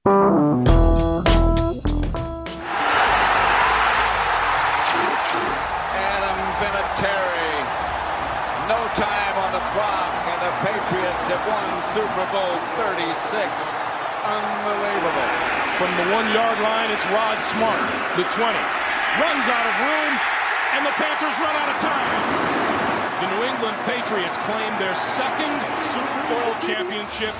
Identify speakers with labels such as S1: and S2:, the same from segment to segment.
S1: No time on the clock, and the Patriots have won Super Bowl 36. Unbelievable.
S2: From the 1-yard line, it's Rod Smart, the 20. Runs out of room, and the Panthers run out of time. The New England Patriots claim their second Super Bowl championship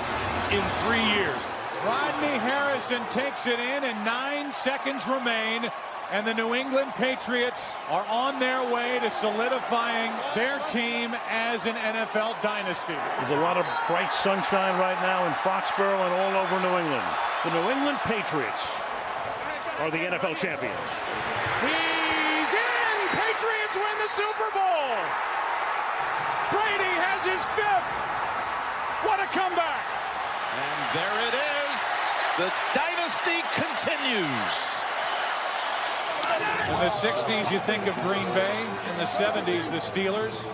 S2: in 3 years.
S3: Rodney Harrison takes it in, and 9 seconds remain. And the New England Patriots are on their way to solidifying their team as an NFL dynasty.
S4: There's a lot of bright sunshine right now in Foxborough and all over New England. The New England Patriots are the NFL champions.
S2: He's in! Patriots win the Super Bowl! Brady has his 5th! What a comeback!
S5: And there it is! The dynasty continues!
S3: In the 60s, you think of Green Bay. In the 70s, the Steelers.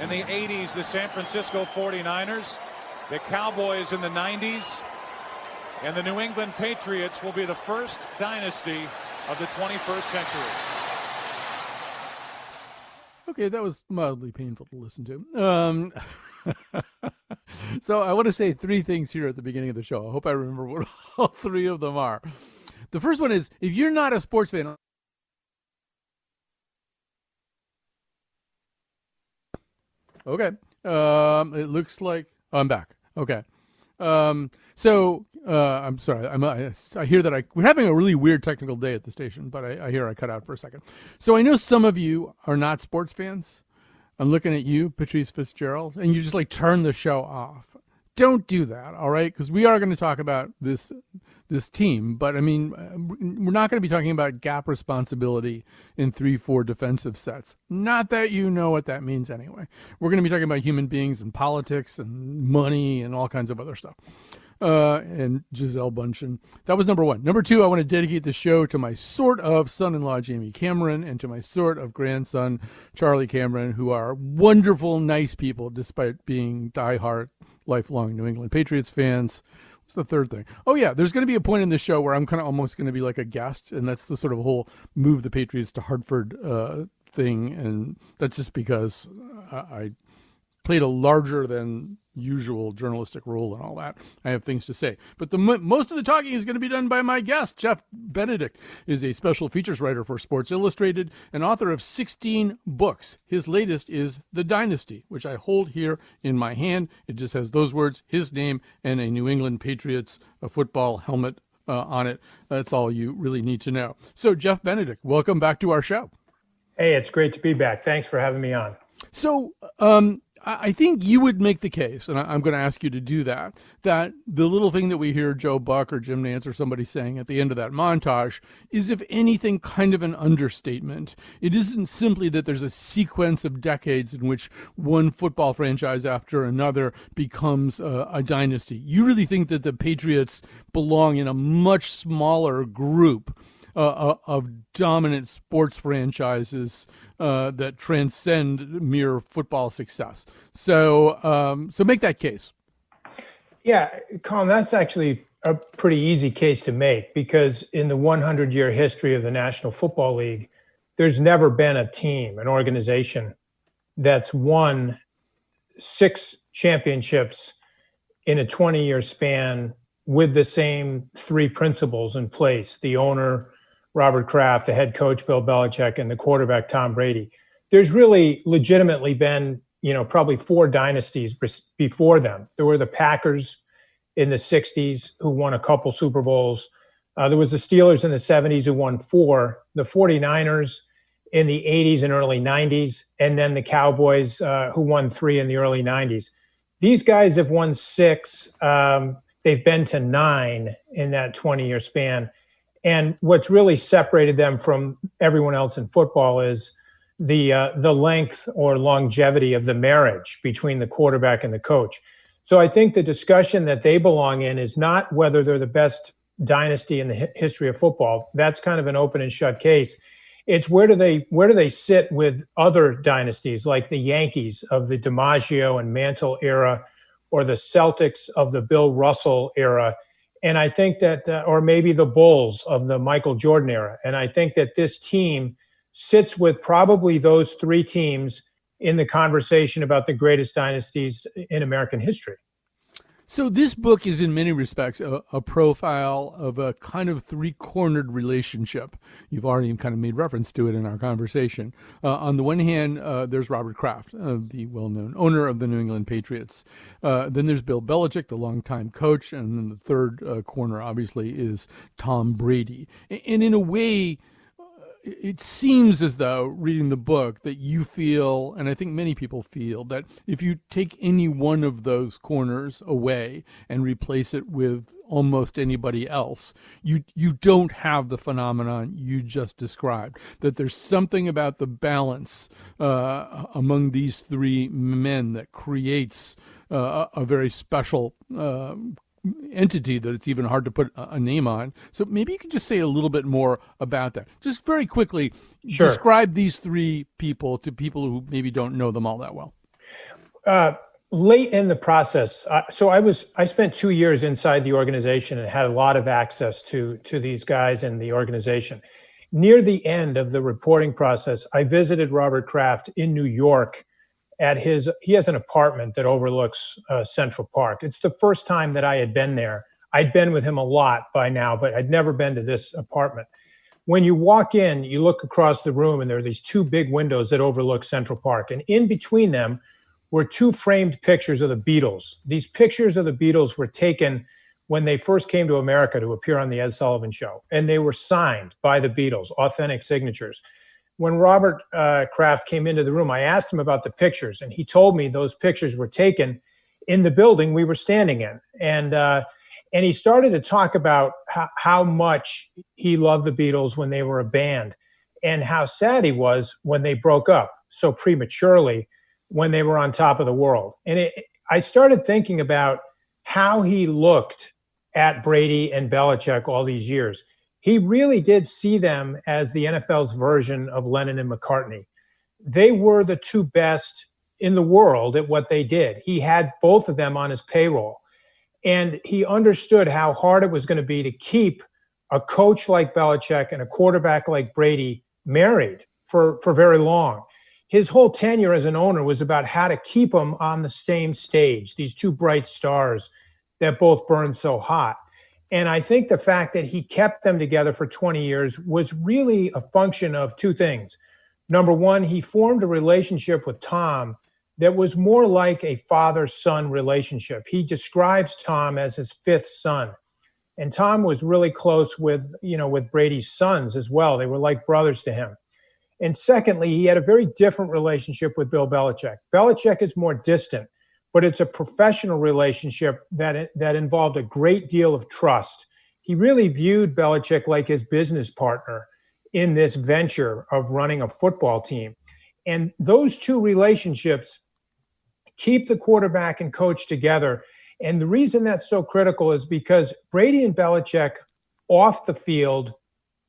S3: In the 80s, the San Francisco 49ers. The Cowboys in the 90s. And the New England Patriots will be the first dynasty of the 21st century.
S6: Okay, that was mildly painful to listen to. So I want to say 3 things here at the beginning of the show. I hope I remember what all 3 of them are. The first one is, if you're not a sports fan... Okay. It looks like I'm back. Okay. I'm sorry. I hear that we're having a really weird technical day at the station, but I hear I cut out for a second. So I know some of you are not sports fans. I'm looking at you, Patrice Fitzgerald, and you just like turn the show off. Don't do that, all right? Because we are going to talk about this team, but I mean, we're not going to be talking about gap responsibility in 3-4 defensive sets. Not that you know what that means anyway. We're going to be talking about human beings and politics and money and all kinds of other stuff. And Gisele Bundchen. That was number 1. Number 2, I want to dedicate the show to my sort of son-in-law, Jamie Cameron, and to my sort of grandson, Charlie Cameron, who are wonderful, nice people, despite being diehard, lifelong New England Patriots fans. What's the third thing? Oh, yeah, there's going to be a point in the show where I'm kind of almost going to be like a guest, and that's the sort of whole move the Patriots to Hartford thing, and that's just because I played a larger than usual journalistic role and all that. I have things to say. But most of the talking is going to be done by my guest. Jeff Benedict is a special features writer for Sports Illustrated and author of 16 books. His latest is The Dynasty, which I hold here in my hand. It just has those words, his name, and a New England Patriots football helmet on it. That's all you really need to know. So, Jeff Benedict, welcome back to our show.
S7: Hey, it's great to be back. Thanks for having me on.
S6: So, I think you would make the case, and I'm going to ask you to do that the little thing that we hear Joe Buck or Jim Nantz or somebody saying at the end of that montage is, if anything, kind of an understatement. It isn't simply that there's a sequence of decades in which one football franchise after another becomes a dynasty. You really think that the Patriots belong in a much smaller group of dominant sports franchises that transcend mere football success. So make that case.
S7: Yeah, Colin, that's actually a pretty easy case to make, because in the 100-year history of the National Football League, there's never been a team, an organization that's won 6 championships in a 20-year span with the same 3 principles in place: the owner, Robert Kraft, the head coach, Bill Belichick, and the quarterback, Tom Brady. There's really legitimately been, probably 4 dynasties before them. There were the Packers in the 60s who won a couple Super Bowls. There was the Steelers in the 70s who won 4, the 49ers in the 80s and early 90s, and then the Cowboys who won 3 in the early 90s. These guys have won 6. They've been to 9 in that 20-year span. And what's really separated them from everyone else in football is the length or longevity of the marriage between the quarterback and the coach. So I think the discussion that they belong in is not whether they're the best dynasty in the history of football. That's kind of an open and shut case. It's where do they sit with other dynasties like the Yankees of the DiMaggio and Mantle era, or the Celtics of the Bill Russell era. And I think that, or maybe the Bulls of the Michael Jordan era. And I think that this team sits with probably those three teams in the conversation about the greatest dynasties in American history.
S6: So this book is in many respects a profile of a kind of three-cornered relationship. You've already kind of made reference to it in our conversation. On the one hand, there's Robert Kraft, the well-known owner of the New England Patriots. Then there's Bill Belichick, the longtime coach. And then the third corner, obviously, is Tom Brady. And in a way, it seems as though, reading the book, that you feel, and I think many people feel, that if you take any one of those corners away and replace it with almost anybody else, you don't have the phenomenon you just described, that there's something about the balance among these three men that creates a very special entity that it's even hard to put a name on. So maybe you could just say a little bit more about that. Just very quickly,
S7: Sure.
S6: Describe these three people to people who maybe don't know them all that well.
S7: Late in the process, I spent 2 years inside the organization and had a lot of access to these guys in the organization. Near the end of the reporting process, I visited Robert Kraft in New York he has an apartment that overlooks Central Park. It's the first time that I had been there. I'd been with him a lot by now, but I'd never been to this apartment. When you walk in, you look across the room and there are these two big windows that overlook Central Park. And in between them were two framed pictures of the Beatles. These pictures of the Beatles were taken when they first came to America to appear on the Ed Sullivan Show. And they were signed by the Beatles, authentic signatures. When Robert Kraft came into the room, I asked him about the pictures, and he told me those pictures were taken in the building we were standing in. And he started to talk about how much he loved the Beatles when they were a band and how sad he was when they broke up so prematurely when they were on top of the world. And I started thinking about how he looked at Brady and Belichick all these years. He really did see them as the NFL's version of Lennon and McCartney. They were the two best in the world at what they did. He had both of them on his payroll. And he understood how hard it was going to be to keep a coach like Belichick and a quarterback like Brady married for very long. His whole tenure as an owner was about how to keep them on the same stage, these two bright stars that both burned so hot. And I think the fact that he kept them together for 20 years was really a function of two things. Number one, he formed a relationship with Tom that was more like a father-son relationship. He describes Tom as his fifth son. And Tom was really close with Brady's sons as well. They were like brothers to him. And secondly, he had a very different relationship with Bill Belichick. Belichick is more distant, but it's a professional relationship that involved a great deal of trust. He really viewed Belichick like his business partner in this venture of running a football team. And those two relationships keep the quarterback and coach together. And the reason that's so critical is because Brady and Belichick off the field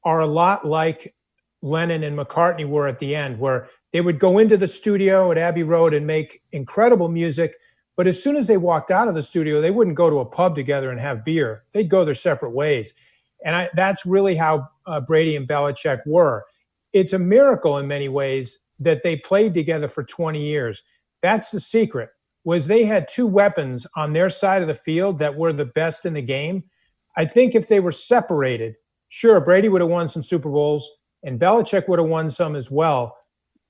S7: are a lot like Lennon and McCartney were at the end, where they would go into the studio at Abbey Road and make incredible music. But as soon as they walked out of the studio, they wouldn't go to a pub together and have beer. They'd go their separate ways. And that's really how Brady and Belichick were. It's a miracle in many ways that they played together for 20 years. That's the secret, was they had two weapons on their side of the field that were the best in the game. I think if they were separated, sure, Brady would have won some Super Bowls and Belichick would have won some as well,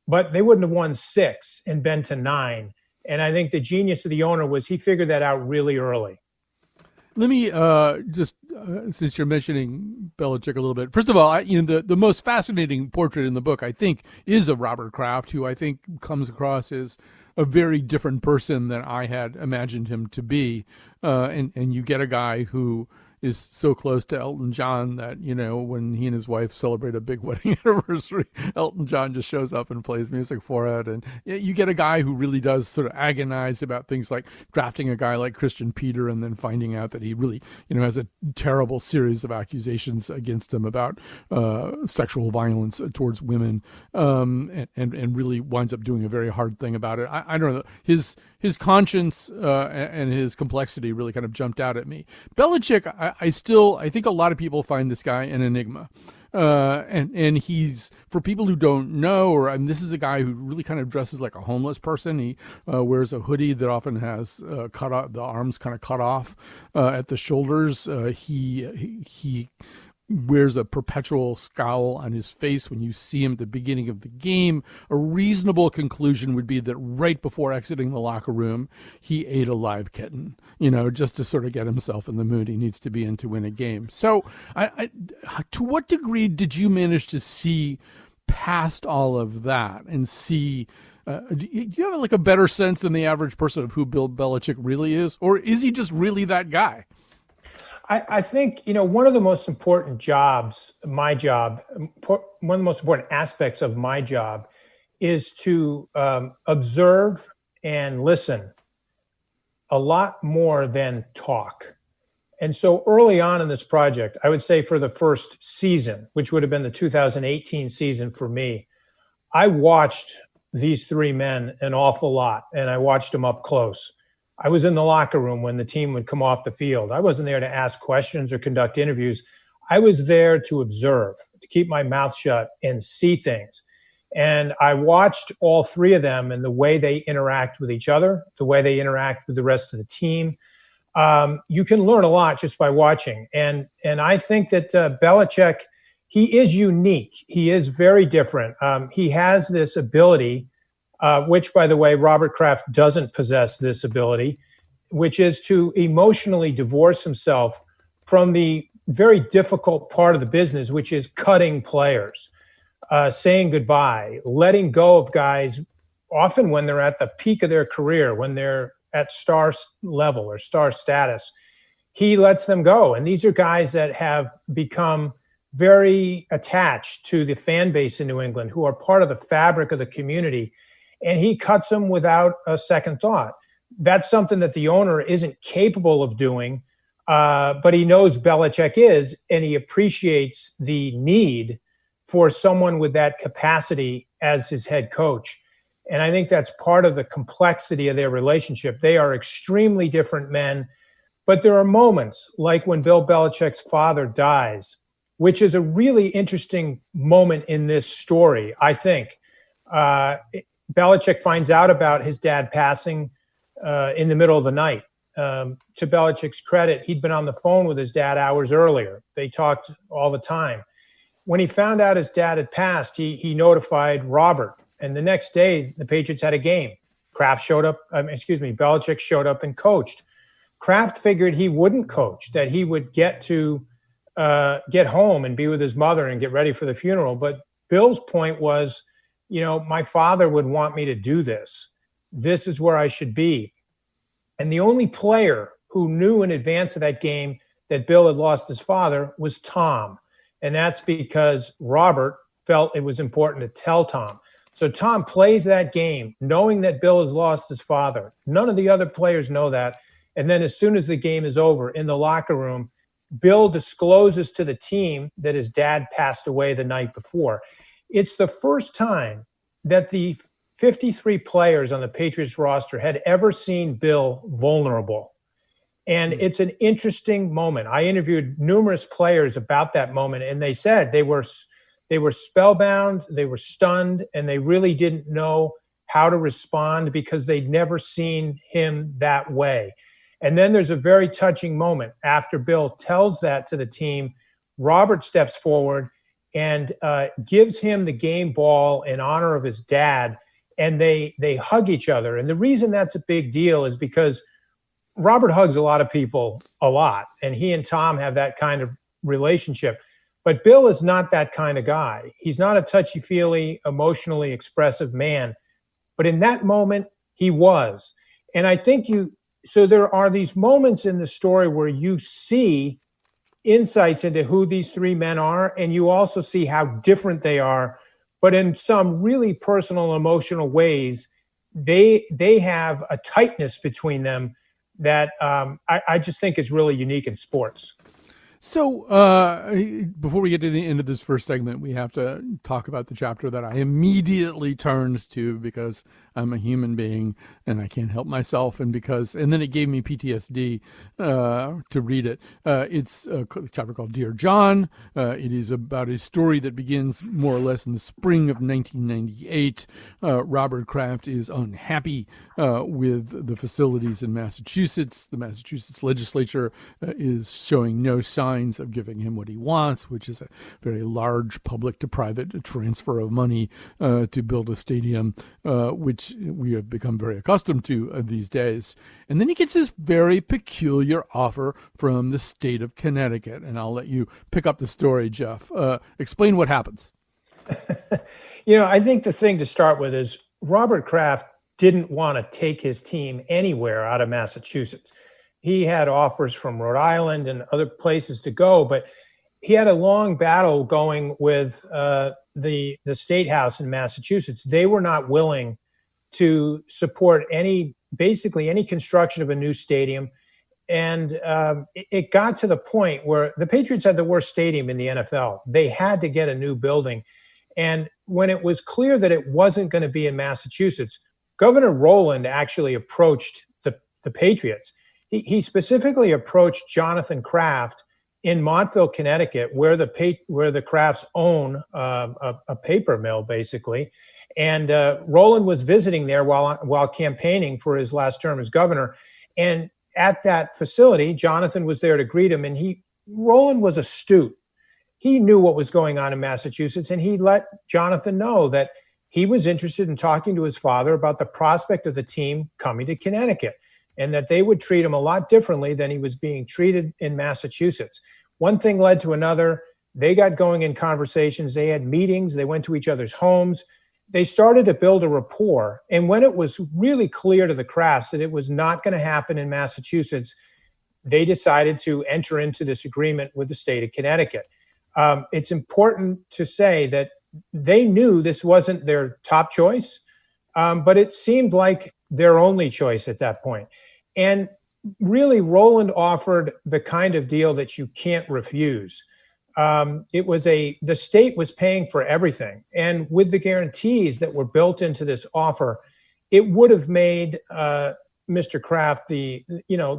S7: but they wouldn't have won 6 and been to 9. And I think the genius of the owner was he figured that out really early.
S6: Let me since you're mentioning Belichick a little bit. First of all, the most fascinating portrait in the book, I think, is of Robert Kraft, who I think comes across as a very different person than I had imagined him to be. And you get a guy who is so close to Elton John that, when he and his wife celebrate a big wedding anniversary, Elton John just shows up and plays music for it. And you get a guy who really does sort of agonize about things like drafting a guy like Christian Peter and then finding out that he really, has a terrible series of accusations against him about sexual violence towards women, and really winds up doing a very hard thing about it. I don't know. His conscience and his complexity really kind of jumped out at me. Belichick, I think a lot of people find this guy an enigma. And he's, for people who don't know, or this is a guy who really kind of dresses like a homeless person. He wears a hoodie that often has cut off, the arms kind of cut off at the shoulders. He wears a perpetual scowl on his face when you see him at the beginning of the game. A reasonable conclusion would be that right before exiting the locker room, he ate a live kitten, just to sort of get himself in the mood he needs to be in to win a game. So to what degree did you manage to see past all of that and see, do you have like a better sense than the average person of who Bill Belichick really is? Or is he just really that guy?
S7: I think, one of the most important jobs, one of the most important aspects of my job is to observe and listen a lot more than talk. And so early on in this project, I would say for the first season, which would have been the 2018 season for me, I watched these three men an awful lot, and I watched them up close. I was in the locker room when the team would come off the field. I wasn't there to ask questions or conduct interviews. I was there to observe, to keep my mouth shut and see things. And I watched all three of them and the way they interact with each other, the way they interact with the rest of the team. You can learn a lot just by watching. And I think that Belichick, he is unique. He is very different. He has this ability, which, by the way, Robert Kraft doesn't possess this ability, which is to emotionally divorce himself from the very difficult part of the business, which is cutting players, saying goodbye, letting go of guys, often when they're at the peak of their career, when they're at star level or star status. He lets them go. And these are guys that have become very attached to the fan base in New England, who are part of the fabric of the community. And he cuts them without a second thought. That's something that the owner isn't capable of doing, but he knows Belichick is, and he appreciates the need for someone with that capacity as his head coach. And I think that's part of the complexity of their relationship. They are extremely different men, but there are moments like when Bill Belichick's father dies, which is a really interesting moment in this story, I think. Belichick finds out about his dad passing in the middle of the night. To Belichick's credit, he'd been on the phone with his dad hours earlier. They talked all the time. When he found out his dad had passed, he notified Robert. And the next day, the Patriots had a game. Belichick showed up and coached. Kraft figured he wouldn't coach, that he would get home and be with his mother and get ready for the funeral. But Bill's point was, my father would want me to do this. This is where I should be. And the only player who knew in advance of that game that Bill had lost his father was Tom. And that's because Robert felt it was important to tell Tom. So Tom plays that game knowing that Bill has lost his father. None of the other players know that. And then as soon as the game is over in the locker room, Bill discloses to the team that his dad passed away the night before. It's the first time that the 53 players on the Patriots roster had ever seen Bill vulnerable. And it's an interesting moment. I interviewed numerous players about that moment, and they said they were spellbound, they were stunned, and they really didn't know how to respond because they'd never seen him that way. And then there's a very touching moment after Bill tells that to the team. Robert steps forward and gives him the game ball in honor of his dad, and they hug each other. And the reason that's a big deal is because Robert hugs a lot of people a lot, and he and Tom have that kind of relationship. But Bill is not that kind of guy. He's not a touchy-feely, emotionally expressive man. But in that moment, he was. And I think so there are these moments in the story where you see insights into who these three men are, and you also see how different they are. But in some really personal, emotional ways, they have a tightness between them that I just think is really unique in sports.
S6: So before we get to the end of this first segment, we have to talk about the chapter that I immediately turned to because I'm a human being and I can't help myself. And then it gave me PTSD to read it. It's a chapter called Dear John. It is about a story that begins more or less in the spring of 1998. Robert Kraft is unhappy with the facilities in Massachusetts. The Massachusetts legislature is showing no signs of giving him what he wants, which is a very large public to private transfer of money to build a stadium, which we have become very accustomed to these days. And then he gets this very peculiar offer from the state of Connecticut. And I'll let you pick up the story, Jeff. Explain what happens.
S7: I think the thing to start with is Robert Kraft didn't want to take his team anywhere out of Massachusetts. He had offers from Rhode Island and other places to go, but he had a long battle going with the State House in Massachusetts. They were not willing to support basically any construction of a new stadium. And it got to the point where the Patriots had the worst stadium in the NFL. They had to get a new building. And when it was clear that it wasn't going to be in Massachusetts, Governor Rowland actually approached the Patriots. He specifically approached Jonathan Kraft in Montville, Connecticut, where the Krafts own a paper mill, basically. And Rowland was visiting there while campaigning for his last term as governor. And at that facility, Jonathan was there to greet him. And Rowland was astute. He knew what was going on in Massachusetts, and he let Jonathan know that he was interested in talking to his father about the prospect of the team coming to Connecticut, and that they would treat him a lot differently than he was being treated in Massachusetts. One thing led to another. They got going in conversations. They had meetings. They went to each other's homes. They started to build a rapport. And when it was really clear to the Krafts that it was not going to happen in Massachusetts, they decided to enter into this agreement with the state of Connecticut. It's important to say that they knew this wasn't their top choice, but it seemed like their only choice at that point. And really, Rowland offered the kind of deal that you can't refuse. The state was paying for everything. And with the guarantees that were built into this offer, it would have made Mr. Kraft the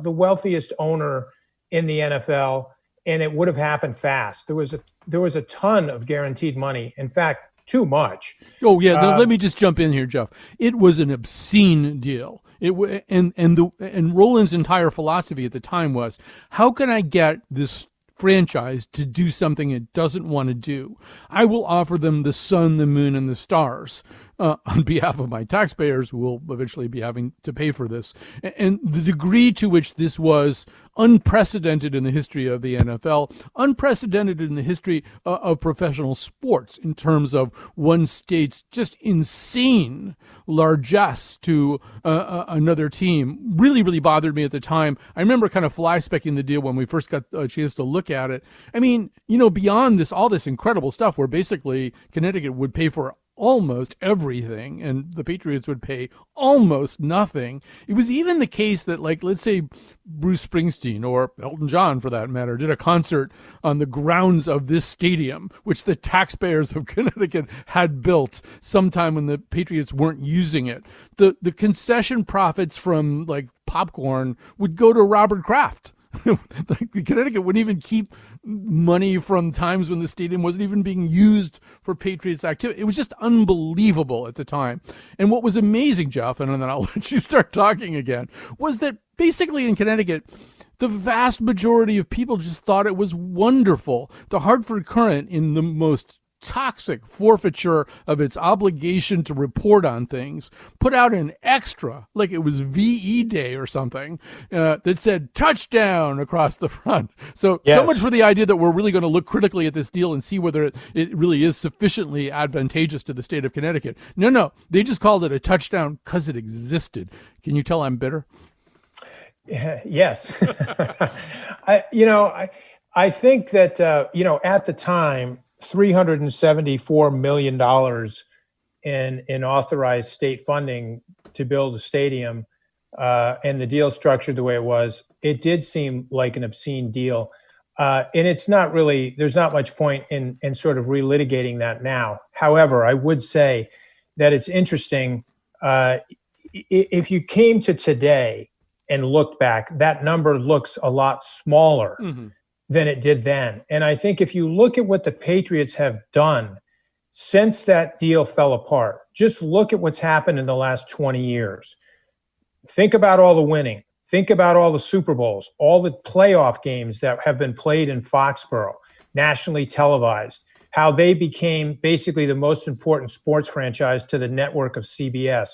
S7: wealthiest owner in the NFL. And it would have happened fast. There was a ton of guaranteed money. In fact, too much.
S6: Oh yeah, let me just jump in here, Jeff. It was an obscene deal. And Rowland's entire philosophy at the time was, how can I get this franchise to do something it doesn't want to do? I will offer them the sun, the moon, and the stars on behalf of my taxpayers, who will eventually be having to pay for this. And the degree to which this was unprecedented in the history of the NFL, unprecedented in the history of professional sports in terms of one state's just insane largesse to another team, really, really bothered me at the time. I remember kind of fly-specking the deal when we first got a chance to look at it. I mean, beyond all this incredible stuff where basically Connecticut would pay for almost everything and the Patriots would pay almost nothing. It was even the case that, like, let's say Bruce Springsteen or Elton John, for that matter, did a concert on the grounds of this stadium, which the taxpayers of Connecticut had built sometime when the Patriots weren't using it. The concession profits from, like, popcorn would go to Robert Kraft. Connecticut wouldn't even keep money from times when the stadium wasn't even being used for Patriots activity. It was just unbelievable at the time. And what was amazing, Jeff, and then I'll let you start talking again, was that basically in Connecticut, the vast majority of people just thought it was wonderful. The Hartford Courant, in the most toxic forfeiture of its obligation to report on things, put out an extra, like it was VE Day or something, that said touchdown across the front. So much for the idea that we're really going to look critically at this deal and see whether it really is sufficiently advantageous to the state of Connecticut. No, they just called it a touchdown because it existed. Can you tell I'm bitter?
S7: Yes. I think that, at the time, $374 million in authorized state funding to build a stadium, and the deal structured the way it was, it did seem like an obscene deal. And it's not really, there's not much point in sort of relitigating that now. However, I would say that it's interesting If you came to today and looked back, that number looks a lot smaller than it did then. And I think if you look at what the Patriots have done since that deal fell apart, just look at what's happened in the last 20 years. Think about all the winning. Think about all the Super Bowls, all the playoff games that have been played in Foxborough, nationally televised, how they became basically the most important sports franchise to the network of CBS.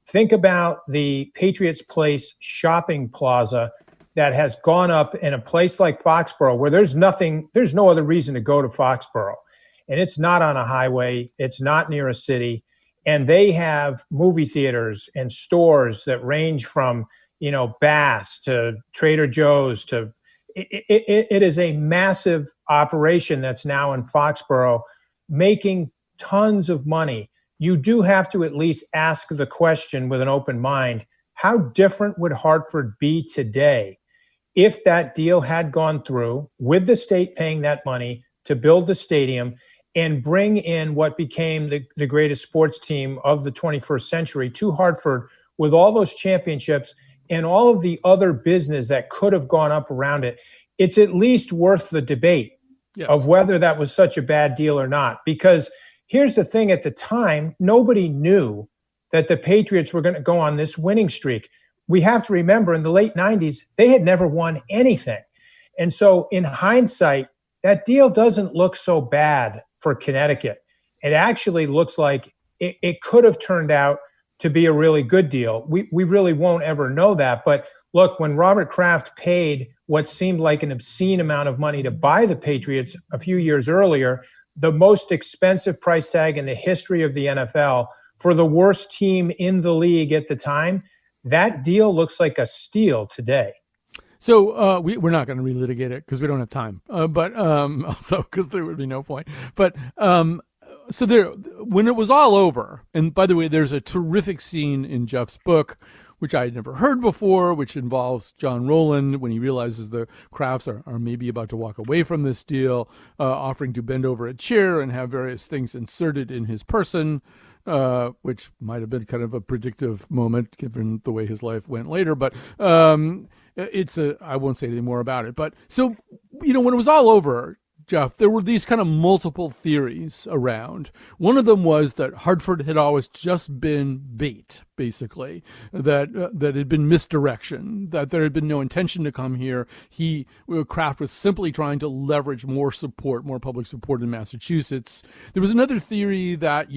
S7: Think about the Patriots Place shopping plaza that has gone up in a place like Foxborough where there's no other reason to go to Foxborough. And it's not on a highway. It's not near a city. And they have movie theaters and stores that range from, Bass to Trader Joe's to it is a massive operation that's now in Foxborough making tons of money. You do have to at least ask the question with an open mind, how different would Hartford be today if that deal had gone through with the state paying that money to build the stadium and bring in what became the greatest sports team of the 21st century to Hartford with all those championships and all of the other business that could have gone up around it? It's at least worth the debate of whether that was such a bad deal or not. Because here's the thing, at the time, nobody knew that the Patriots were going to go on this winning streak. We have to remember in the late 90s, they had never won anything. And so in hindsight, that deal doesn't look so bad for Connecticut. It actually looks like it could have turned out to be a really good deal. We really won't ever know that. But look, when Robert Kraft paid what seemed like an obscene amount of money to buy the Patriots a few years earlier, the most expensive price tag in the history of the NFL for the worst team in the league at the time, that deal looks like a steal today.
S6: So we're not going to relitigate it because we don't have time, but also because there would be no point. But so there, when it was all over, and by the way, there's a terrific scene in Jeff's book, which I had never heard before, which involves John Rowland when he realizes the Krafts are maybe about to walk away from this deal, offering to bend over a chair and have various things inserted in his person, which might have been kind of a predictive moment given the way his life went later. But I won't say anything more about it. But so, when it was all over, Jeff, there were these kind of multiple theories around. One of them was that Hartford had always just been bait, basically, that had been misdirection, that there had been no intention to come here. Kraft was simply trying to leverage more public support in Massachusetts. There was another theory that,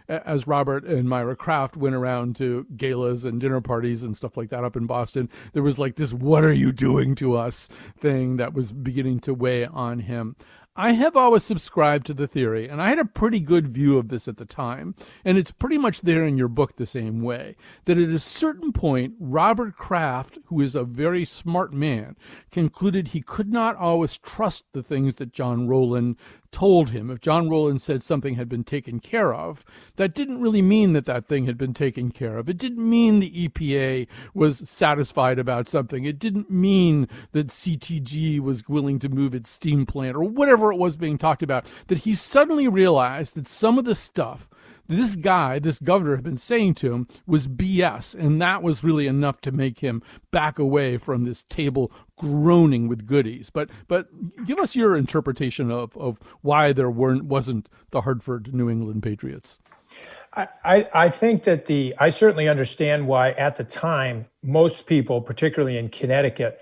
S6: as Robert and Myra Kraft went around to galas and dinner parties and stuff like that up in Boston, there was like this "what are you doing to us" thing that was beginning to weigh on him. I have always subscribed to the theory, and I had a pretty good view of this at the time, and it's pretty much there in your book the same way, that at a certain point, Robert Kraft, who is a very smart man, concluded he could not always trust the things that John Rowland told him. If John Rowland said something had been taken care of, that didn't really mean that thing had been taken care of. It didn't mean the EPA was satisfied about something. It didn't mean that CTG was willing to move its steam plant or whatever it was being talked about, that he suddenly realized that some of the stuff this governor had been saying to him was BS, and that was really enough to make him back away from this table groaning with goodies. But give us your interpretation of why there wasn't the Hartford New England Patriots.
S7: I think that I certainly understand why at the time most people, particularly in Connecticut,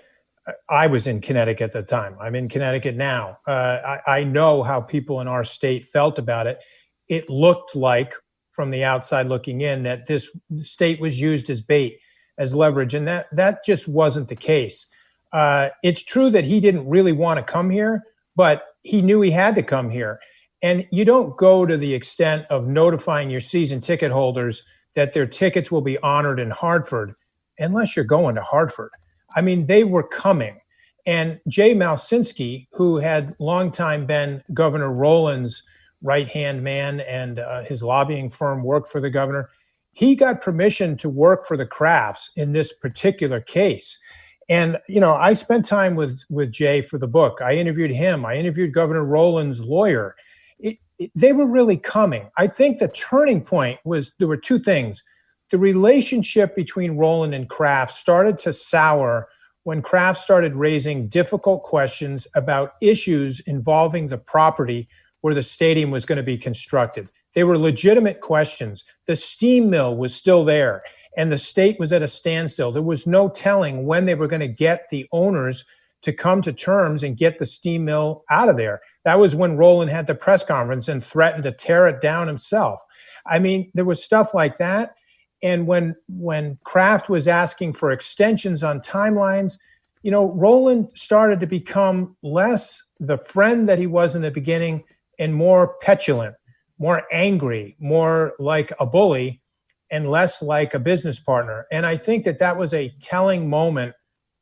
S7: I was in Connecticut at the time. I'm in Connecticut now. I know how people in our state felt about it. It looked like, from the outside looking in, that this state was used as bait, as leverage, and that just wasn't the case. It's true that he didn't really want to come here, but he knew he had to come here. And you don't go to the extent of notifying your season ticket holders that their tickets will be honored in Hartford unless you're going to Hartford. I mean, they were coming. And Jay Malsinski, who had long time been Governor Rowland's right-hand man and his lobbying firm worked for the governor, he got permission to work for the Krafts in this particular case. And, I spent time with Jay for the book. I interviewed him. I interviewed Governor Rowland's lawyer. they were really coming. I think the turning point was there were two things. The relationship between Roland and Kraft started to sour when Kraft started raising difficult questions about issues involving the property where the stadium was going to be constructed. They were legitimate questions. The steam mill was still there, and the state was at a standstill. There was no telling when they were going to get the owners to come to terms and get the steam mill out of there. That was when Roland had the press conference and threatened to tear it down himself. I mean, there was stuff like that. And when Kraft was asking for extensions on timelines, Roland started to become less the friend that he was in the beginning and more petulant, more angry, more like a bully, and less like a business partner. And I think that was a telling moment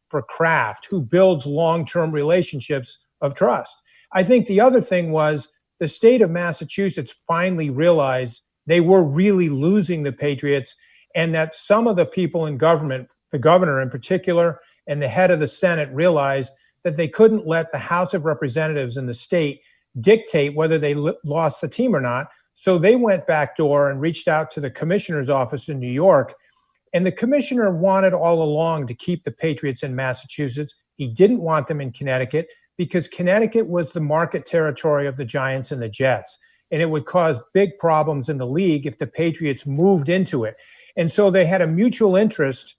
S7: for Kraft, who builds long-term relationships of trust. I think the other thing was the state of Massachusetts finally realized they were really losing the Patriots, and that some of the people in government, the governor in particular, and the head of the Senate realized that they couldn't let the House of Representatives in the state dictate whether they lost the team or not. So they went backdoor and reached out to the commissioner's office in New York. And the commissioner wanted all along to keep the Patriots in Massachusetts. He didn't want them in Connecticut because Connecticut was the market territory of the Giants and the Jets. And it would cause big problems in the league if the Patriots moved into it. And so they had a mutual interest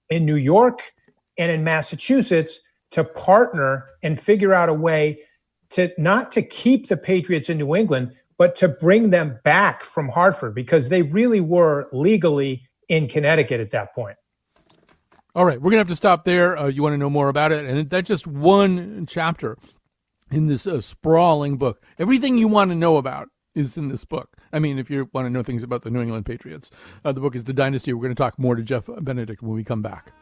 S7: in New York and in Massachusetts to partner and figure out a way to not to keep the Patriots in New England, but to bring them back from Hartford, because they really were legally in Connecticut at that point.
S6: All right, we're going to have to stop there. You want to know more about it, and that's just one chapter in this sprawling book. Everything you want to know about is in this book. I mean, if you want to know things about the New England Patriots. The book is The Dynasty. We're going to talk more to Jeff Benedict when we come back.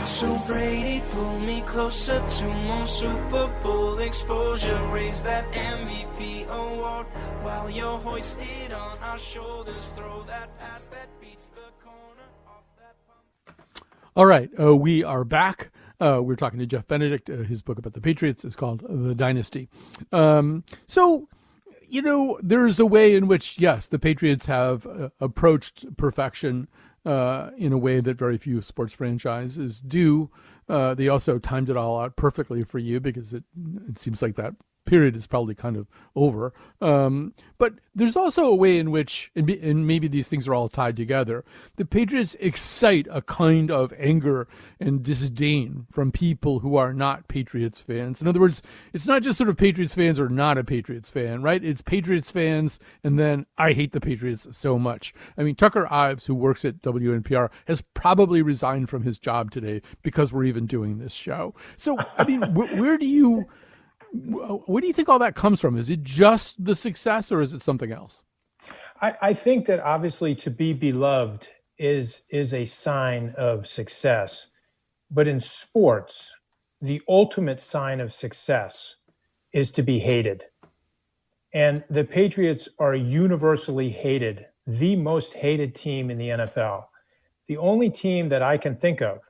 S8: So Brady, pull me closer to more Super Bowl exposure. Raise that MVP award while you're hoisted on our shoulders. Throw that pass that beats the corner off that pump.
S6: All right, we are back. We're talking to Jeff Benedict. His book about the Patriots is called The Dynasty. So, there's a way in which, yes, the Patriots have approached perfection in a way that very few sports franchises do. They also timed it all out perfectly for you because it seems like that period is probably kind of over. But there's also a way in which, and maybe these things are all tied together, the Patriots excite a kind of anger and disdain from people who are not Patriots fans. In other words, it's not just sort of Patriots fans or not a Patriots fan, right? It's Patriots fans, and then I hate the Patriots so much. I mean, Tucker Ives, who works at WNPR, has probably resigned from his job today because we're even doing this show. So, I mean, where do you think all that comes from? Is it just the success, or is it something else?
S7: I think that obviously to be beloved is a sign of success. But in sports, the ultimate sign of success is to be hated. And the Patriots are universally hated, the most hated team in the NFL. The only team that I can think of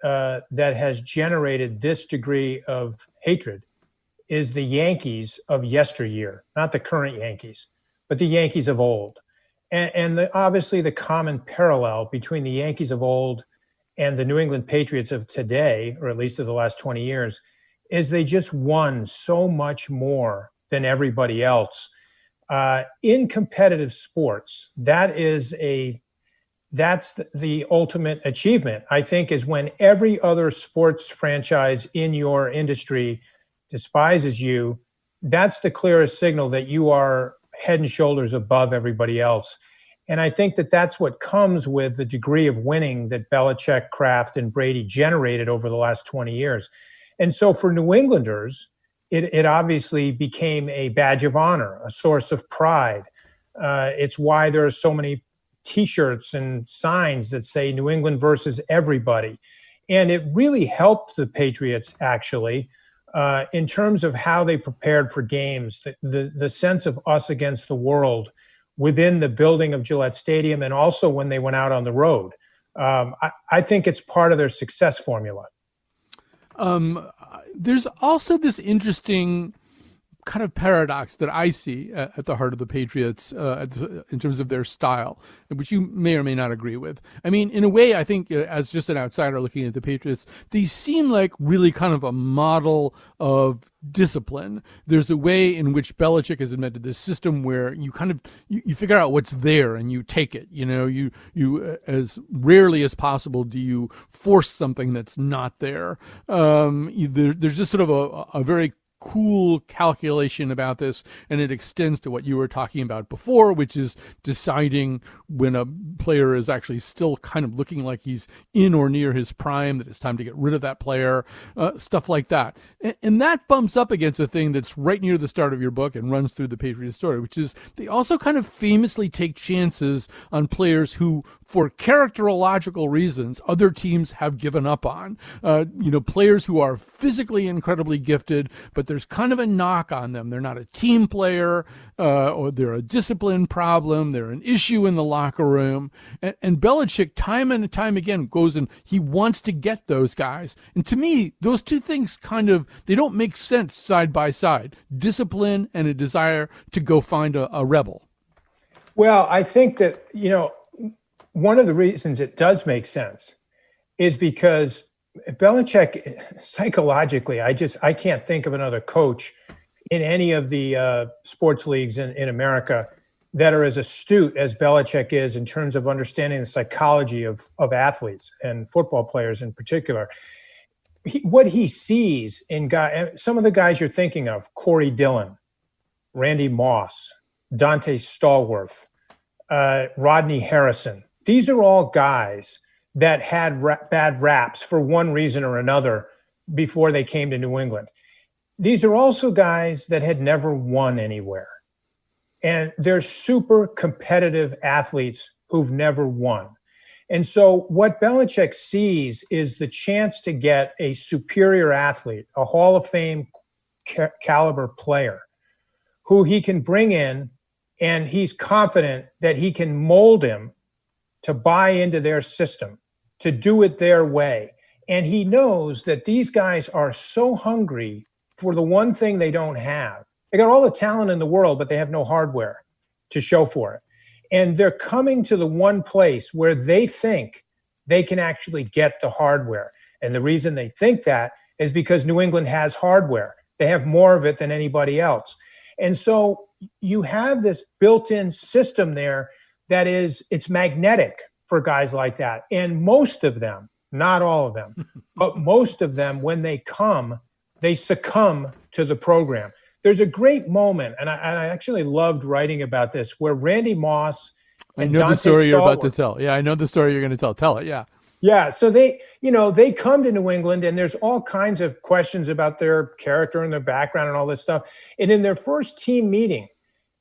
S7: that has generated this degree of hatred is the Yankees of yesteryear, not the current Yankees, but the Yankees of old. And obviously the common parallel between the Yankees of old and the New England Patriots of today, or at least of the last 20 years, is they just won so much more than everybody else. In competitive sports, that's the ultimate achievement, I think, is when every other sports franchise in your industry despises you. That's the clearest signal that you are head and shoulders above everybody else. And I think that that's what comes with the degree of winning that Belichick, Kraft, and Brady generated over the last 20 years. And so for New Englanders, it obviously became a badge of honor, a source of pride. It's why there are so many T-shirts and signs that say New England versus everybody. And it really helped the Patriots, actually, in terms of how they prepared for games, the sense of us against the world within the building of Gillette Stadium, and also when they went out on the road. I think it's part of their success formula.
S6: There's also this interesting kind of paradox that I see at the heart of the Patriots in terms of their style, which you may or may not agree with. I mean, in a way, I think as just an outsider looking at the Patriots, they seem like really kind of a model of discipline. There's a way in which Belichick has invented this system where you kind of you figure out what's there and you take it. You know, you as rarely as possible do you force something that's not there. There's just sort of a very cool calculation about this, and it extends to what you were talking about before, which is deciding when a player is actually still kind of looking like he's in or near his prime, that it's time to get rid of that player, stuff like that. And that bumps up against a thing that's right near the start of your book and runs through the Patriots story, which is they also kind of famously take chances on players who, for characterological reasons, other teams have given up on. Players who are physically incredibly gifted, but there's kind of a knock on them. They're not a team player, or they're a discipline problem. They're an issue in the locker room. And Belichick, time and time again, goes and he wants to get those guys. And to me, those two things they don't make sense side by side. Discipline and a desire to go find a rebel.
S7: Well, I think that, one of the reasons it does make sense is because Belichick, psychologically, I can't think of another coach in any of the sports leagues in America that are as astute as Belichick is in terms of understanding the psychology of athletes and football players in particular. What he sees in some of the guys you're thinking of, Corey Dillon, Randy Moss, Dante Stallworth, Rodney Harrison. These are all guys that had bad raps for one reason or another before they came to New England. These are also guys that had never won anywhere. And they're super competitive athletes who've never won. And so what Belichick sees is the chance to get a superior athlete, a Hall of Fame caliber player, who he can bring in, and he's confident that he can mold him to buy into their system, to do it their way. And he knows that these guys are so hungry for the one thing they don't have. They got all the talent in the world, but they have no hardware to show for it. And they're coming to the one place where they think they can actually get the hardware. And the reason they think that is because New England has hardware. They have more of it than anybody else. And so you have this built-in system there that it's magnetic for guys like that. And most of them, not all of them, but most of them, when they come, they succumb to the program. There's a great moment, and I actually loved writing about this, where Randy Moss and
S6: I know
S7: Dante
S6: the story you're about to
S7: Stallworth,
S6: tell. Yeah, I know the story you're going to tell. Tell it, yeah.
S7: Yeah, so they come to New England, and there's all kinds of questions about their character and their background and all this stuff. And in their first team meeting,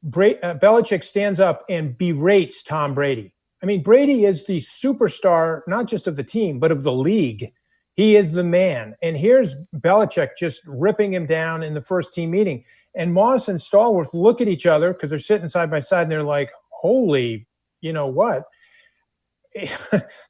S7: Belichick stands up and berates Tom Brady. I mean, Brady is the superstar, not just of the team, but of the league. He is the man. And here's Belichick just ripping him down in the first team meeting. And Moss and Stallworth look at each other because they're sitting side by side, and they're like, holy, you know what?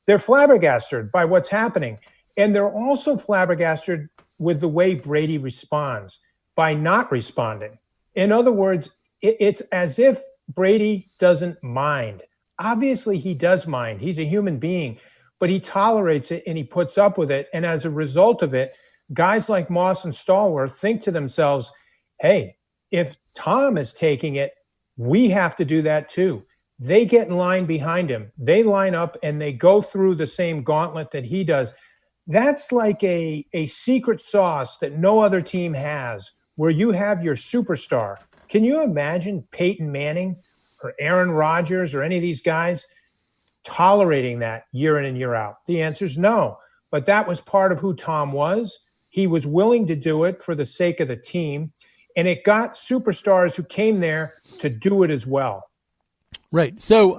S7: They're flabbergasted by what's happening. And they're also flabbergasted with the way Brady responds by not responding. In other words, it's as if Brady doesn't mind. Obviously, he does mind. He's a human being, but he tolerates it and he puts up with it. And as a result of it, guys like Moss and Stallworth think to themselves, hey, if Tom is taking it, we have to do that too. They get in line behind him. They line up and they go through the same gauntlet that he does. That's like a secret sauce that no other team has, where you have your superstar. Can you imagine Peyton Manning or Aaron Rodgers or any of these guys tolerating that year in and year out? The answer is no. But that was part of who Tom was. He was willing to do it for the sake of the team. And it got superstars who came there to do it as well.
S6: Right. So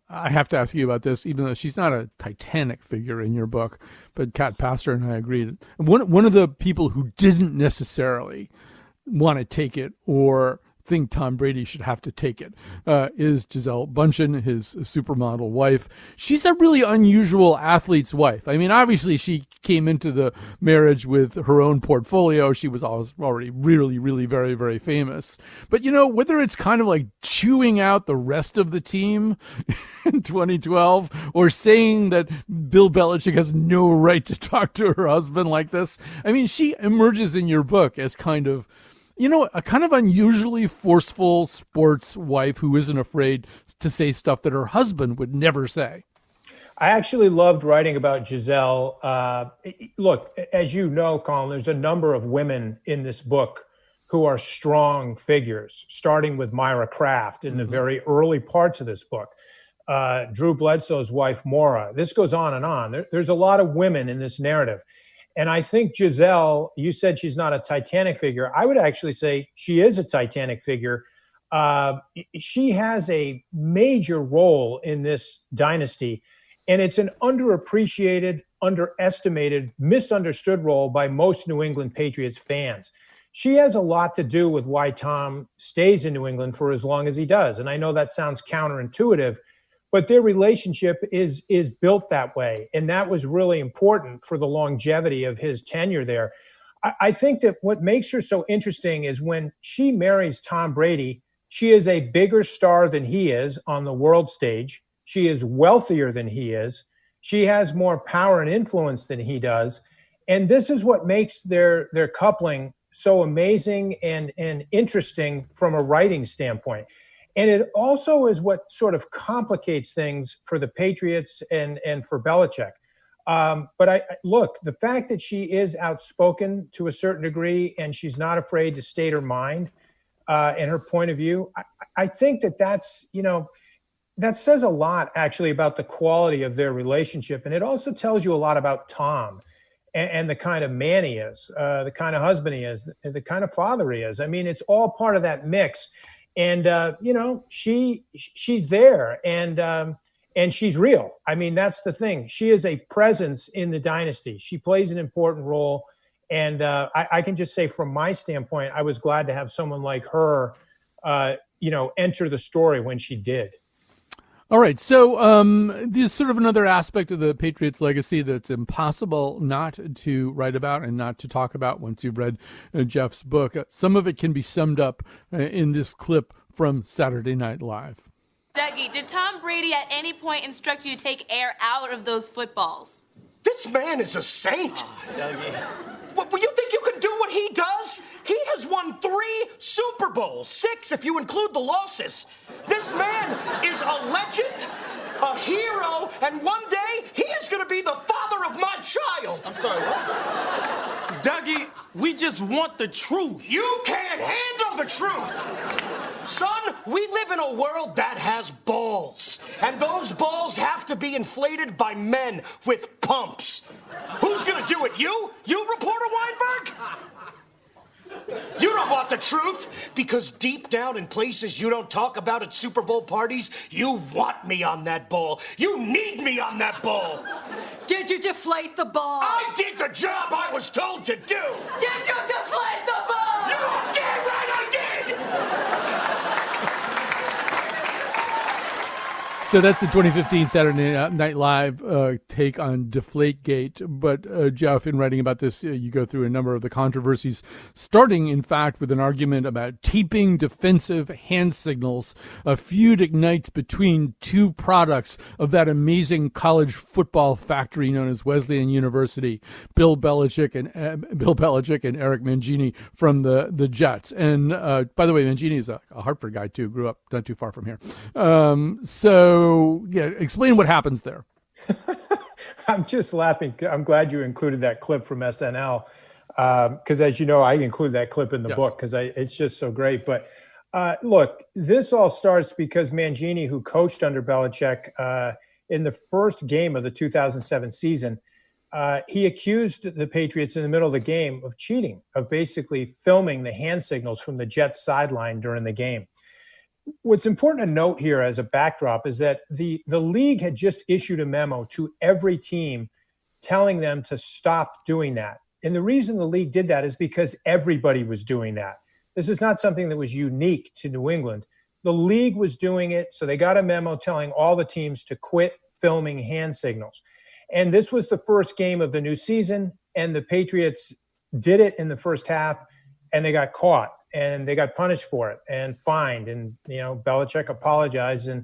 S6: I have to ask you about this, even though she's not a Titanic figure in your book, but Kat Pastor and I agreed. One of the people who didn't necessarily want to take it or think Tom Brady should have to take it, is Gisele Bündchen, his supermodel wife. She's a really unusual athlete's wife. I mean, obviously she came into the marriage with her own portfolio. She was already really, really very, very famous. But, whether it's kind of like chewing out the rest of the team in 2012 or saying that Bill Belichick has no right to talk to her husband like this, I mean, she emerges in your book as kind of, a kind of unusually forceful sports wife who isn't afraid to say stuff that her husband would never say.
S7: I actually loved writing about Gisele. Look, as you know, Colin, there's a number of women in this book who are strong figures, starting with Myra Kraft in the very early parts of this book. Drew Bledsoe's wife, Maura. This goes on and on. There's a lot of women in this narrative. And I think Gisele, you said she's not a Titanic figure. I would actually say she is a Titanic figure. She has a major role in this dynasty, and it's an underappreciated, underestimated, misunderstood role by most New England Patriots fans. She has a lot to do with why Tom stays in New England for as long as he does. And I know that sounds counterintuitive, but their relationship is built that way. And that was really important for the longevity of his tenure there. I think that what makes her so interesting is when she marries Tom Brady, she is a bigger star than he is on the world stage. She is wealthier than he is. She has more power and influence than he does. And this is what makes their coupling so amazing and interesting from a writing standpoint. And it also is what sort of complicates things for the Patriots and for Belichick. But look, the fact that she is outspoken to a certain degree and she's not afraid to state her mind and her point of view, I think that's, that says a lot actually about the quality of their relationship. And it also tells you a lot about Tom and the kind of man he is, the kind of husband he is, the kind of father he is. I mean, it's all part of that mix. And, she's there and she's real. I mean, that's the thing. She is a presence in the dynasty. She plays an important role. And I can just say from my standpoint, I was glad to have someone like her, enter the story when she did.
S6: All right. So there's sort of another aspect of the Patriots legacy that's impossible not to write about and not to talk about once you've read Jeff's book. Some of it can be summed up in this clip from Saturday Night Live.
S9: Dougie, did Tom Brady at any point instruct you to take air out of those footballs?
S10: This man is a saint.
S5: Dougie.
S10: What, you think you can do what he does? He has won 3 Super Bowls, 6 if you include the losses. This man is a legend, a hero, and one day he is going to be the father of my child.
S5: I'm sorry, what?
S2: Dougie, we just want the truth.
S10: You can't handle the truth. Son, we live in a world that has balls, and those balls have to be inflated by men with pumps. Who's gonna do it? You? You, reporter Weinberg? You don't want the truth, because deep down in places you don't talk about at Super Bowl parties, you want me on that ball. You need me on that ball.
S11: Did you deflate the ball?
S10: I did the job I was told to do.
S11: Did you deflate the ball?
S10: You're damn right I did.
S6: So that's the 2015 Saturday Night Live take on Deflategate. But Jeff, in writing about this, you go through a number of the controversies, starting, in fact, with an argument about taping defensive hand signals. A feud ignites between two products of that amazing college football factory known as Wesleyan University, Bill Belichick and Eric Mangini from the Jets. And by the way, Mangini is a Hartford guy too. Grew up not too far from here. So, explain what happens there.
S7: I'm just laughing. I'm glad you included that clip from SNL because, as you know, I include that clip in the book because it's just so great. But look, this all starts because Mangini, who coached under Belichick in the first game of the 2007 season, he accused the Patriots in the middle of the game of cheating, of basically filming the hand signals from the Jets sideline during the game. What's important to note here as a backdrop is that the league had just issued a memo to every team telling them to stop doing that. And the reason the league did that is because everybody was doing that. This is not something that was unique to New England. The league was doing it, so they got a memo telling all the teams to quit filming hand signals. And this was the first game of the new season, and the Patriots did it in the first half, and they got caught, and they got punished for it and fined. And, Belichick apologized, and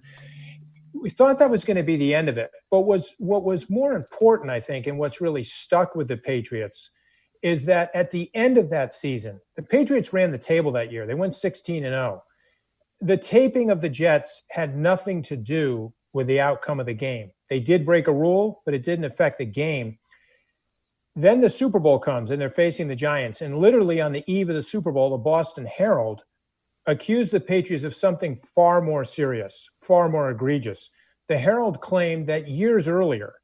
S7: we thought that was going to be the end of it. But what was more important, I think, and what's really stuck with the Patriots is that at the end of that season, the Patriots ran the table that year. They went 16-0. The taping of the Jets had nothing to do with the outcome of the game. They did break a rule, but it didn't affect the game. Then the Super Bowl comes, and they're facing the Giants. And literally on the eve of the Super Bowl, the Boston Herald accused the Patriots of something far more serious, far more egregious. The Herald claimed that years earlier,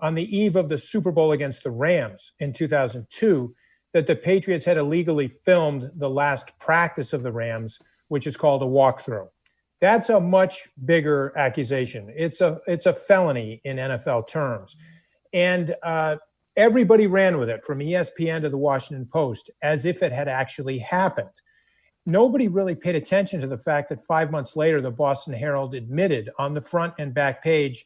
S7: on the eve of the Super Bowl against the Rams in 2002, that the Patriots had illegally filmed the last practice of the Rams, which is called a walkthrough. That's a much bigger accusation. It's a felony in NFL terms. And everybody ran with it, from ESPN to the Washington Post, as if it had actually happened. Nobody really paid attention to the fact that 5 months later, the Boston Herald admitted on the front and back page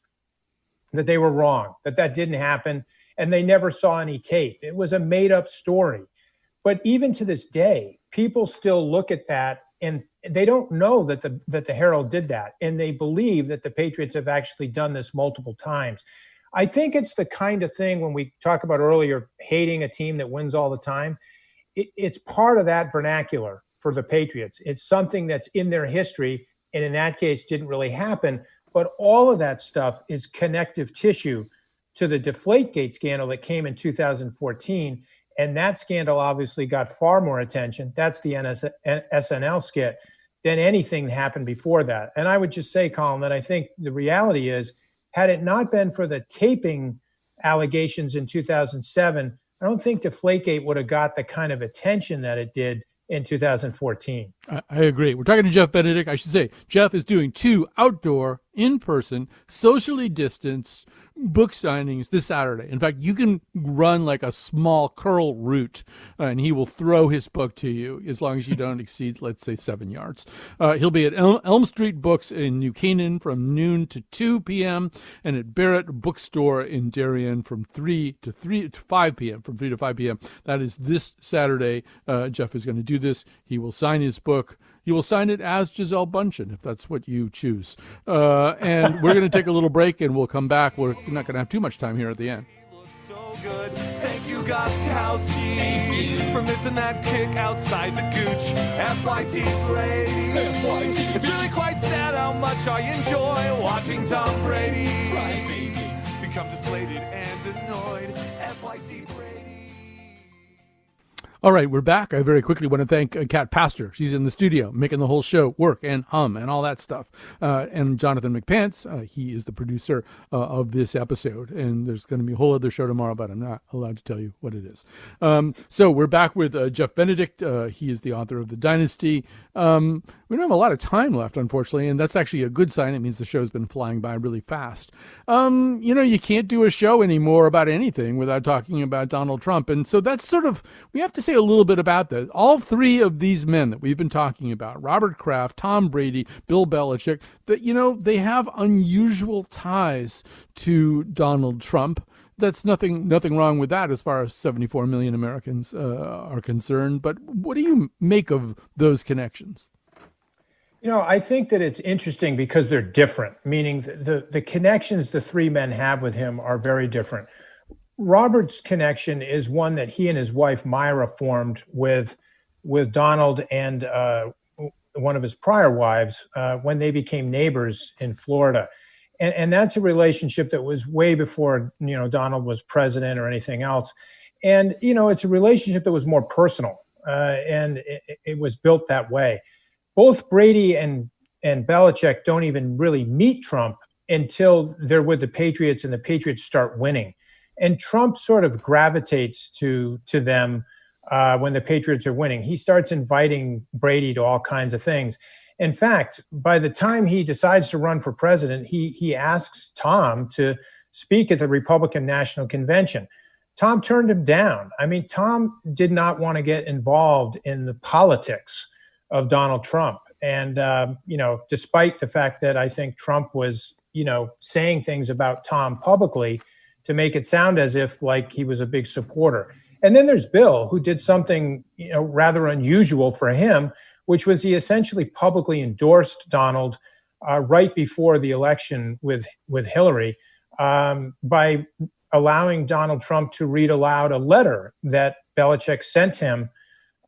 S7: that they were wrong, that didn't happen, and they never saw any tape. It was a made-up story. But even to this day, people still look at that, and they don't know that the Herald did that, and they believe that the Patriots have actually done this multiple times. I think it's the kind of thing, when we talk about earlier hating a team that wins all the time, it's part of that vernacular for the Patriots. It's something that's in their history, and in that case didn't really happen. But all of that stuff is connective tissue to the Deflategate scandal that came in 2014. And that scandal obviously got far more attention. That's the SNL skit than anything that happened before that. And I would just say, Colin, that I think the reality is, had it not been for the taping allegations in 2007, I don't think Deflategate would have got the kind of attention that it did in 2014.
S6: I agree. We're talking to Jeff Benedict. I should say, Jeff is doing 2 outdoor, in-person, socially distanced book signings this Saturday. In fact, you can run like a small curl route, and he will throw his book to you as long as you don't exceed, let's say, 7 yards. He'll be at Elm Street Books in New Canaan from noon to 2 p.m. and at Barrett Bookstore in Darien from 3 to 5 p.m. From 3 to 5 p.m. That is this Saturday. Jeff is going to do this. He will sign his book. You will sign it as Gisele Bundchen, if that's what you choose. And we're going to take a little break, and we'll come back. We're not going to have too much time here at the end.
S12: So good. Thank you, Gostkowski, for missing that kick outside the gooch. FYT Brady. It's really quite sad how much I enjoy watching Tom Brady become deflated and annoyed. FYT Brady.
S6: All right, we're back. I very quickly want to thank Kat Pastor. She's in the studio making the whole show work and hum and all that stuff. And Jonathan McPants, he is the producer of this episode. And there's going to be a whole other show tomorrow, but I'm not allowed to tell you what it is. So we're back with Jeff Benedict. He is the author of The Dynasty. We don't have a lot of time left, unfortunately, and that's actually a good sign. It means the show's been flying by really fast. You can't do a show anymore about anything without talking about Donald Trump. And so that's sort of, we have to say a little bit about that. All 3 of these men that we've been talking about, Robert Kraft, Tom Brady, Bill Belichick, that, they have unusual ties to Donald Trump. That's nothing wrong with that as far as 74 million Americans are concerned. But what do you make of those connections?
S7: I think that it's interesting because they're different, meaning the connections the 3 men have with him are very different. Robert's connection is one that he and his wife Myra formed with Donald and one of his prior wives when they became neighbors in Florida. And that's a relationship that was way before, Donald was president or anything else. And, it's a relationship that was more personal and it was built that way. Both Brady and Belichick don't even really meet Trump until they're with the Patriots and the Patriots start winning. And Trump sort of gravitates to them when the Patriots are winning. He starts inviting Brady to all kinds of things. In fact, by the time he decides to run for president, he asks Tom to speak at the Republican National Convention. Tom turned him down. I mean, Tom did not want to get involved in the politics of Donald Trump. And, despite the fact that I think Trump was, saying things about Tom publicly to make it sound as if like he was a big supporter. And then there's Bill, who did something, rather unusual for him, which was he essentially publicly endorsed Donald right before the election with Hillary by allowing Donald Trump to read aloud a letter that Belichick sent him.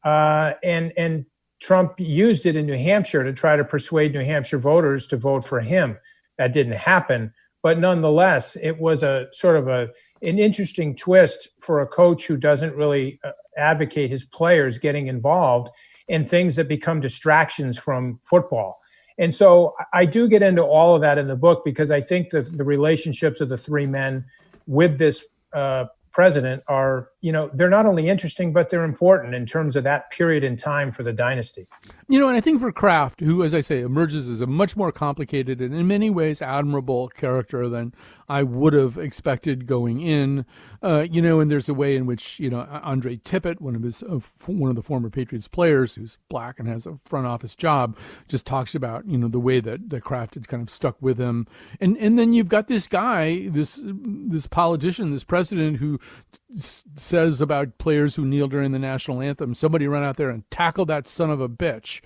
S7: And Trump used it in New Hampshire to try to persuade New Hampshire voters to vote for him. That didn't happen. But nonetheless, it was a sort of an interesting twist for a coach who doesn't really advocate his players getting involved in things that become distractions from football. And so I do get into all of that in the book because I think that the relationships of the three men with this president are, they're not only interesting, but they're important in terms of that period in time for the dynasty.
S6: And I think for Kraft, who, as I say, emerges as a much more complicated and in many ways admirable character than I would have expected going in, and there's a way in which, Andre Tippett, one of the former Patriots players who's black and has a front office job, just talks about, the way that Kraft had kind of stuck with him. And then you've got this guy, this politician, this president who says about players who kneel during the national anthem, somebody run out there and tackle that son of a bitch.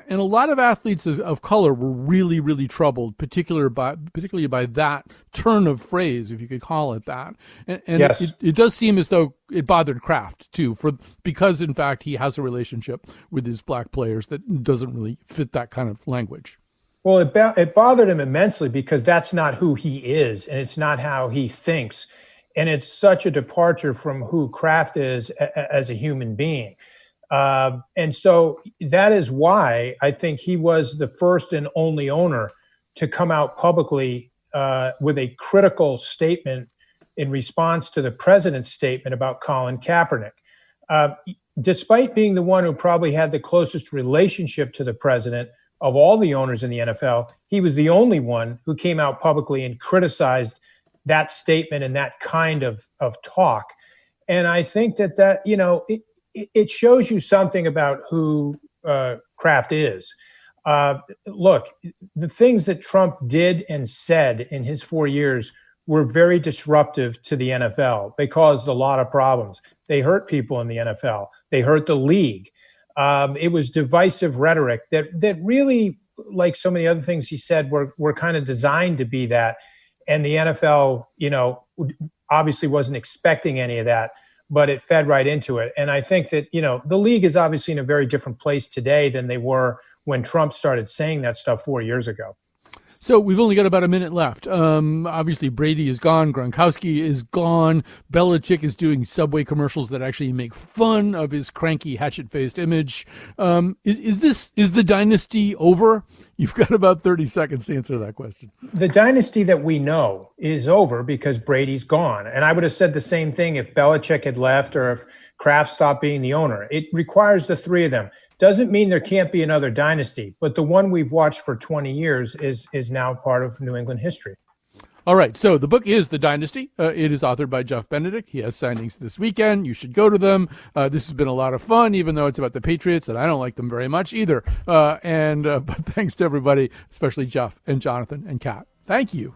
S6: And a lot of athletes of color were really, really troubled, particularly by that turn of phrase, if you could call it that. And
S7: yes.
S6: it does seem as though it bothered Kraft too, because in fact he has a relationship with his black players that doesn't really fit that kind of language.
S7: Well, it bothered him immensely because that's not who he is, and it's not how he thinks. And it's such a departure from who Kraft is as a human being. And so that is why I think he was the first and only owner to come out publicly with a critical statement in response to the president's statement about Colin Kaepernick. Despite being the one who probably had the closest relationship to the president of all the owners in the NFL, he was the only one who came out publicly and criticized that statement and that kind of talk. And I think that it shows you something about who Kraft is. Look, the things that Trump did and said in his 4 years were very disruptive to the NFL. They caused a lot of problems. They hurt people in the NFL. They hurt the league. It was divisive rhetoric that really, like so many other things he said, were kind of designed to be that. And the NFL, obviously wasn't expecting any of that, but it fed right into it. And I think that, the league is obviously in a very different place today than they were when Trump started saying that stuff 4 years ago.
S6: So we've only got about a minute left. Obviously, Brady is gone. Gronkowski is gone. Belichick is doing Subway commercials that actually make fun of his cranky, hatchet-faced image. Is the dynasty over? You've got about 30 seconds to answer that question.
S7: The dynasty that we know is over because Brady's gone. And I would have said the same thing if Belichick had left or if Kraft stopped being the owner. It requires the three of them. Doesn't mean there can't be another dynasty, but the one we've watched for 20 years is now part of New England history.
S6: All right, so the book is The Dynasty. It is authored by Jeff Benedict. He has signings this weekend. You should go to them. This has been a lot of fun, even though it's about the Patriots, and I don't like them very much either. But thanks to everybody, especially Jeff and Jonathan and Kat. Thank you.